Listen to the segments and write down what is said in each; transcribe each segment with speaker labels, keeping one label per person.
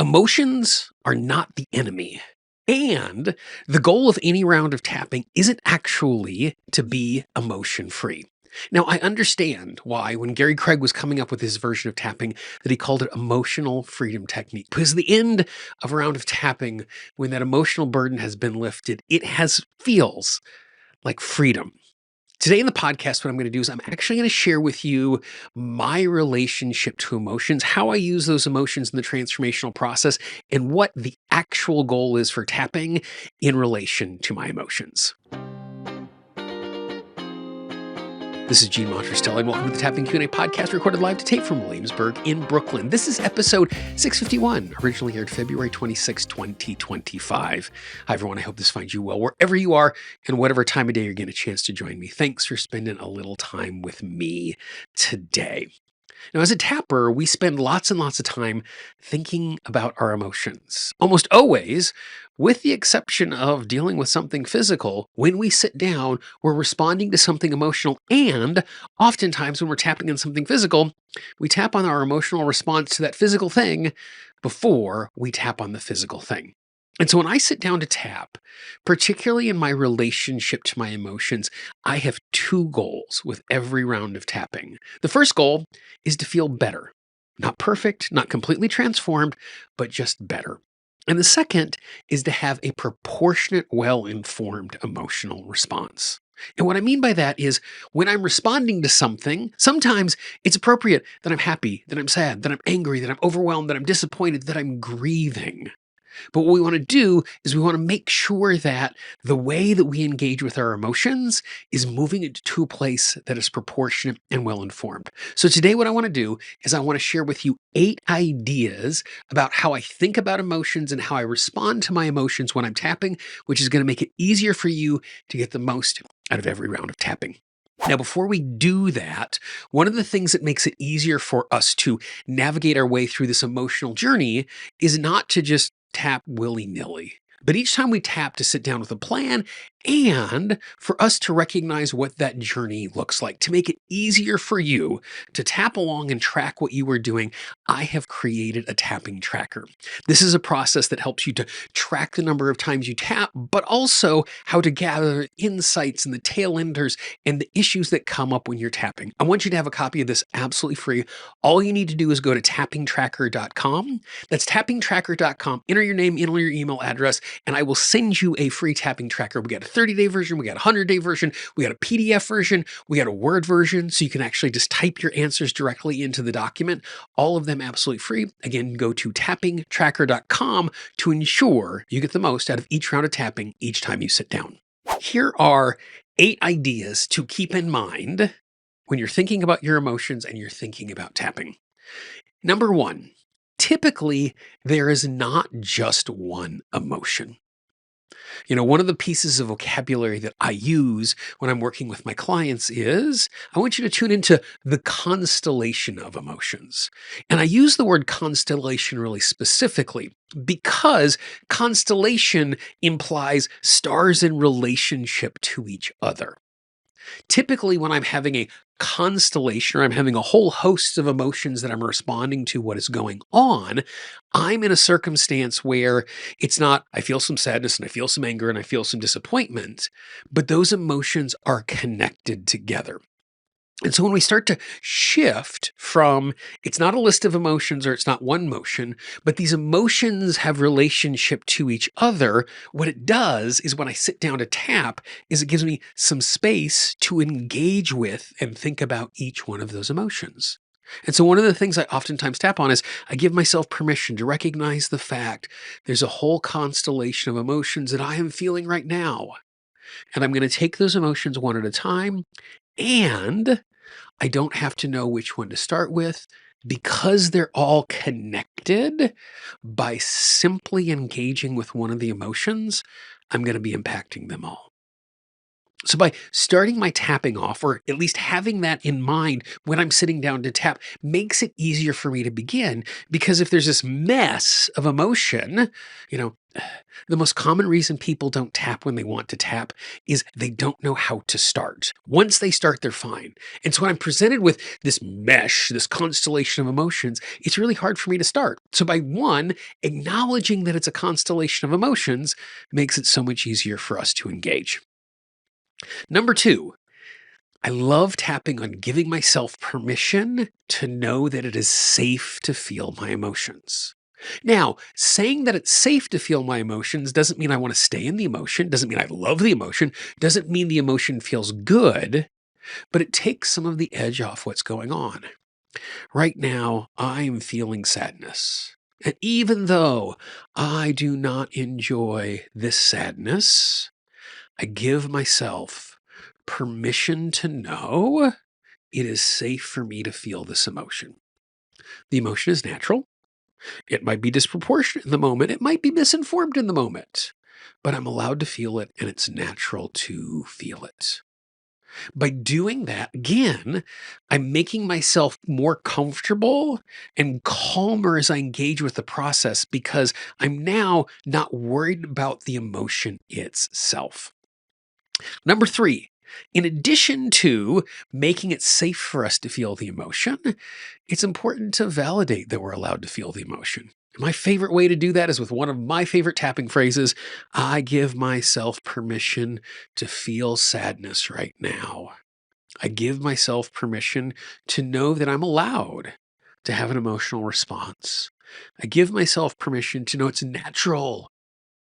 Speaker 1: Emotions are not the enemy. And the goal of any round of tapping isn't actually to be emotion free. Now, I understand why, when Gary Craig was coming up with his version of tapping, that he called it emotional freedom technique. Because the end of a round of tapping, when that emotional burden has been lifted, feels like freedom. Today in the podcast, what I'm going to do is I'm actually going to share with you my relationship to emotions, how I use those emotions in the transformational process, and what the actual goal is for tapping in relation to my emotions. This is Monterastelli, and welcome to the Tapping Q&A podcast, recorded live to tape from Williamsburg in Brooklyn. This is episode 651, originally aired February 26, 2025. Hi, everyone. I hope this finds you well wherever you are and whatever time of day you're getting a chance to join me. Thanks for spending a little time with me today. Now, as a tapper, we spend lots and lots of time thinking about our emotions. Almost always, with the exception of dealing with something physical, when we sit down, we're responding to something emotional. And oftentimes when we're tapping on something physical, we tap on our emotional response to that physical thing before we tap on the physical thing. And so when I sit down to tap, particularly in my relationship to my emotions, I have two goals with every round of tapping. The first goal is to feel better. Not perfect, not completely transformed, but just better. And the second is to have a proportionate, well-informed emotional response. And what I mean by that is when I'm responding to something, sometimes it's appropriate that I'm happy, that I'm sad, that I'm angry, that I'm overwhelmed, that I'm disappointed, that I'm grieving. But what we want to do is we want to make sure that the way that we engage with our emotions is moving it to a place that is proportionate and well-informed. So today what I want to do is I want to share with you 8 ideas about how I think about emotions and how I respond to my emotions when I'm tapping, which is going to make it easier for you to get the most out of every round of tapping. Now, before we do that, one of the things that makes it easier for us to navigate our way through this emotional journey is not to just tap willy-nilly, but each time we tap to sit down with a plan and for us to recognize what that journey looks like. To make it easier for you to tap along and track what you are doing, I have created a tapping tracker. This is a process that helps you to track the number of times you tap, but also how to gather insights and the tail enders and the issues that come up when you're tapping. I want you to have a copy of this absolutely free. All you need to do is go to tappingtracker.com. That's tappingtracker.com. Enter your name, enter your email address, and I will send you a free tapping tracker. We got a 30-day version, we got a 100-day version, we got a PDF version, we got a Word version, so you can actually just type your answers directly into the document. All of them absolutely free. Again, go to tappingtracker.com to ensure you get the most out of each round of tapping each time you sit down. Here are 8 ideas to keep in mind when you're thinking about your emotions and you're thinking about tapping. Number 1, typically there is not just one emotion. One of the pieces of vocabulary that I use when I'm working with my clients is I want you to tune into the constellation of emotions. And I use the word constellation really specifically because constellation implies stars in relationship to each other. Typically, when I'm having a constellation or I'm having a whole host of emotions that I'm responding to what is going on, I'm in a circumstance where it's not, I feel some sadness and I feel some anger and I feel some disappointment, but those emotions are connected together. And so when we start to shift from, it's not a list of emotions or it's not one motion, but these emotions have relationship to each other, what it does is when I sit down to tap is it gives me some space to engage with and think about each one of those emotions. And so one of the things I oftentimes tap on is I give myself permission to recognize the fact there's a whole constellation of emotions that I am feeling right now. And I'm going to take those emotions one at a time. And I don't have to know which one to start with because they're all connected. By simply engaging with one of the emotions, I'm going to be impacting them all. So by starting my tapping off, or at least having that in mind when I'm sitting down to tap, makes it easier for me to begin. Because if there's this mess of emotion, The most common reason people don't tap when they want to tap is they don't know how to start. Once they start, they're fine. And so when I'm presented with this mesh, this constellation of emotions, it's really hard for me to start. So by one, acknowledging that it's a constellation of emotions makes it so much easier for us to engage. Number two, I love tapping on giving myself permission to know that it is safe to feel my emotions. Now, saying that it's safe to feel my emotions doesn't mean I want to stay in the emotion, doesn't mean I love the emotion, doesn't mean the emotion feels good, but it takes some of the edge off what's going on. Right now, I am feeling sadness. And even though I do not enjoy this sadness, I give myself permission to know it is safe for me to feel this emotion. The emotion is natural. It might be disproportionate in the moment. It might be misinformed in the moment, but I'm allowed to feel it and it's natural to feel it. By doing that, again, I'm making myself more comfortable and calmer as I engage with the process because I'm now not worried about the emotion itself. Number three, in addition to making it safe for us to feel the emotion, it's important to validate that we're allowed to feel the emotion. My favorite way to do that is with one of my favorite tapping phrases. I give myself permission to feel sadness right now. I give myself permission to know that I'm allowed to have an emotional response. I give myself permission to know it's natural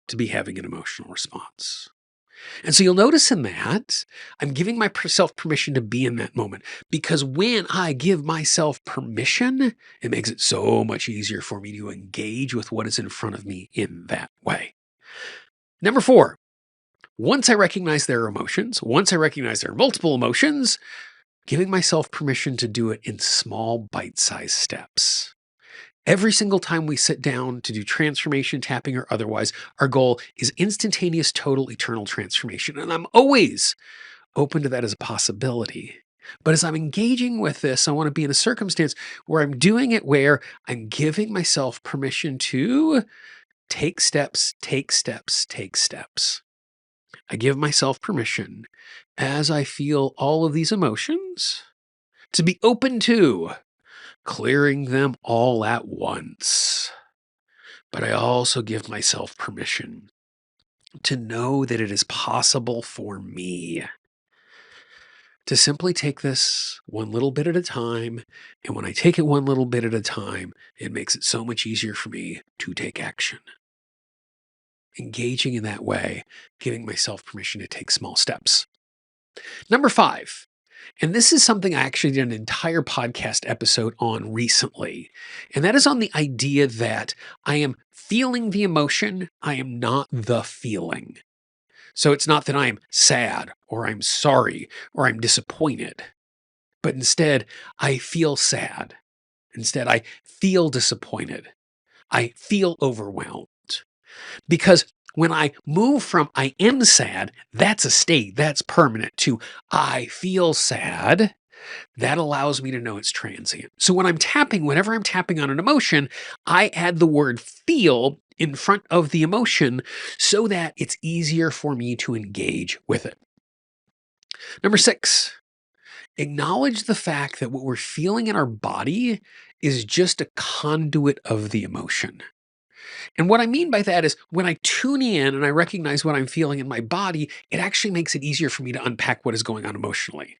Speaker 1: to be having an emotional response. And so you'll notice in that, I'm giving myself permission to be in that moment because when I give myself permission, it makes it so much easier for me to engage with what is in front of me in that way. Number four, once I recognize there are emotions, once I recognize there are multiple emotions, giving myself permission to do it in small bite-sized steps. Every single time we sit down to do transformation, tapping, or otherwise, our goal is instantaneous, total, eternal transformation. And I'm always open to that as a possibility. But as I'm engaging with this, I want to be in a circumstance where I'm doing it where I'm giving myself permission to take steps, take steps, take steps. I give myself permission as I feel all of these emotions to be open to clearing them all at once. But I also give myself permission to know that it is possible for me to simply take this one little bit at a time. And when I take it one little bit at a time, it makes it so much easier for me to take action. Engaging in that way, giving myself permission to take small steps. Number five, and this is something I actually did an entire podcast episode on recently. And that is on the idea that I am feeling the emotion. I am not the feeling. So it's not that I'm sad or I'm sorry or I'm disappointed, but instead I feel sad. Instead, I feel disappointed. I feel overwhelmed. Because when I move from I am sad, that's a state, that's permanent, to I feel sad, that allows me to know it's transient. So when I'm tapping, whenever I'm tapping on an emotion, I add the word feel in front of the emotion so that it's easier for me to engage with it. Number six, acknowledge the fact that what we're feeling in our body is just a conduit of the emotion. And what I mean by that is when I tune in and I recognize what I'm feeling in my body, it actually makes it easier for me to unpack what is going on emotionally.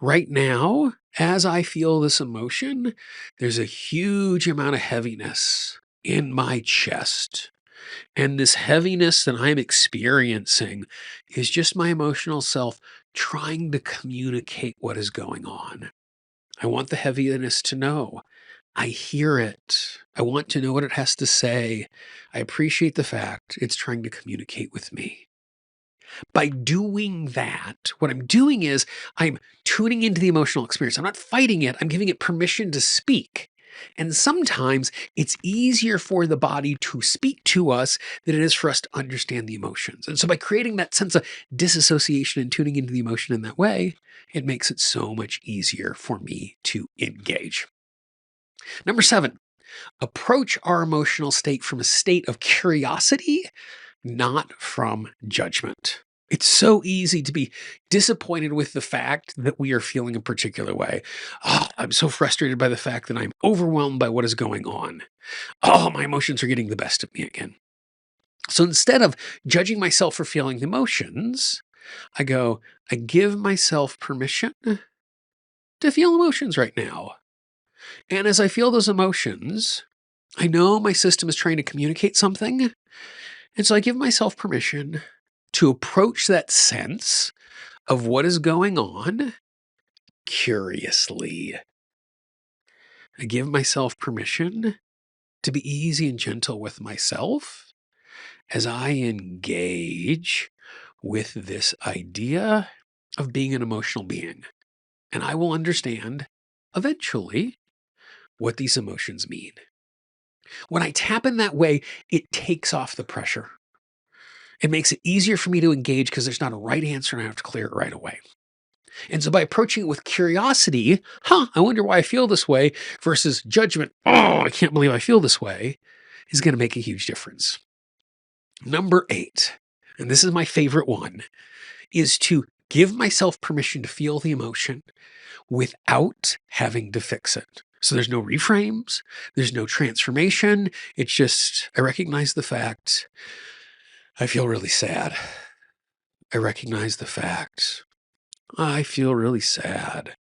Speaker 1: Right now, as I feel this emotion, there's a huge amount of heaviness in my chest. And this heaviness that I'm experiencing is just my emotional self trying to communicate what is going on. I want the heaviness to know. I hear it. I want to know what it has to say. I appreciate the fact it's trying to communicate with me. By doing that, what I'm doing is I'm tuning into the emotional experience. I'm not fighting it. I'm giving it permission to speak. And sometimes it's easier for the body to speak to us than it is for us to understand the emotions. And so by creating that sense of disassociation and tuning into the emotion in that way, it makes it so much easier for me to engage. Number seven, approach our emotional state from a state of curiosity, not from judgment. It's so easy to be disappointed with the fact that we are feeling a particular way. Oh, I'm so frustrated by the fact that I'm overwhelmed by what is going on. Oh, my emotions are getting the best of me again. So instead of judging myself for feeling the emotions, I give myself permission to feel emotions right now. And as I feel those emotions, I know my system is trying to communicate something. And so I give myself permission to approach that sense of what is going on curiously. I give myself permission to be easy and gentle with myself as I engage with this idea of being an emotional being. And I will understand eventually what these emotions mean. When I tap in that way, it takes off the pressure. It makes it easier for me to engage because there's not a right answer and I have to clear it right away. And so by approaching it with curiosity, I wonder why I feel this way, versus judgment, I can't believe I feel this way, is going to make a huge difference. Number 8, and this is my favorite one, is to give myself permission to feel the emotion without having to fix it. So there's no reframes, there's no transformation. It's just, I recognize the fact I feel really sad. I recognize the fact I feel really sad.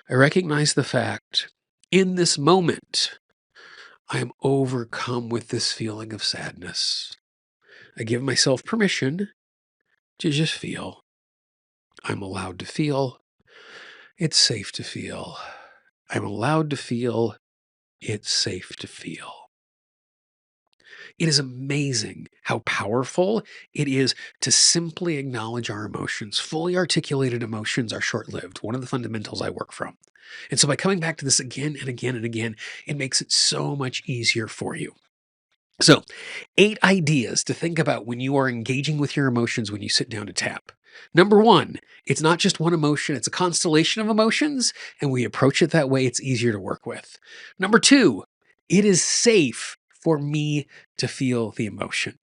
Speaker 1: I recognize the fact in this moment, I am overcome with this feeling of sadness. I give myself permission to just feel. I'm allowed to feel. It's safe to feel. I'm allowed to feel. It's safe to feel. It is amazing how powerful it is to simply acknowledge our emotions. Fully articulated emotions are short-lived, one of the fundamentals I work from. And so by coming back to this again and again and again, it makes it so much easier for you. So 8 ideas to think about when you are engaging with your emotions when you sit down to tap. Number 1, it's not just one emotion, it's a constellation of emotions, and we approach it that way, it's easier to work with. Number 2, it is safe for me to feel the emotion.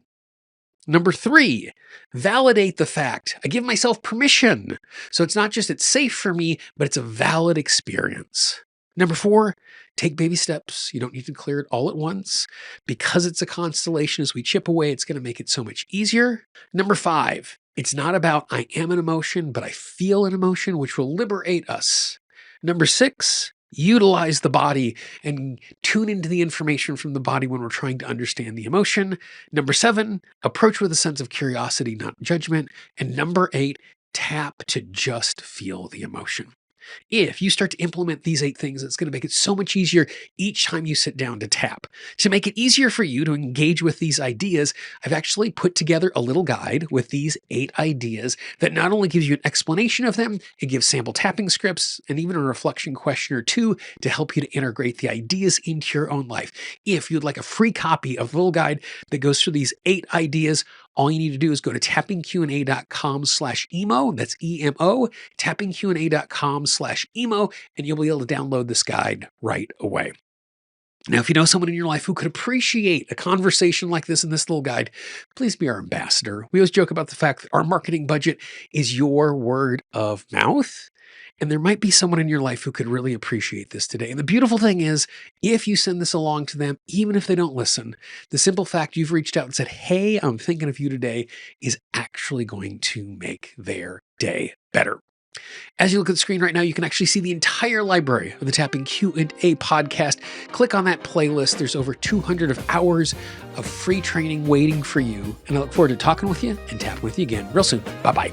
Speaker 1: Number 3, validate the fact. I give myself permission. So it's not just it's safe for me, but it's a valid experience. Number 4, take baby steps. You don't need to clear it all at once. Because it's a constellation, as we chip away, it's going to make it so much easier. Number 5, it's not about I am an emotion, but I feel an emotion, which will liberate us. Number 6, utilize the body and tune into the information from the body when we're trying to understand the emotion. Number 7, approach with a sense of curiosity, not judgment. And number 8, tap to just feel the emotion. If you start to implement these 8 things, it's going to make it so much easier each time you sit down to tap. To make it easier for you to engage with these ideas, I've actually put together a little guide with these 8 ideas that not only gives you an explanation of them, it gives sample tapping scripts and even a reflection question or 2 to help you to integrate the ideas into your own life. If you'd like a free copy of the little guide that goes through these 8 ideas, all you need to do is go to tappingqanda.com/emo. That's EMO, tappingqanda.com/emo, and you'll be able to download this guide right away. Now, if you know someone in your life who could appreciate a conversation like this in this little guide, please be our ambassador. We always joke about the fact that our marketing budget is your word of mouth. And there might be someone in your life who could really appreciate this today. And the beautiful thing is, if you send this along to them, even if they don't listen, the simple fact you've reached out and said, hey, I'm thinking of you today, is actually going to make their day better. As you look at the screen right now, you can actually see the entire library of the Tapping Q&A podcast. Click on that playlist. There's over 200 hours of free training waiting for you. And I look forward to talking with you and tapping with you again real soon. Bye-bye.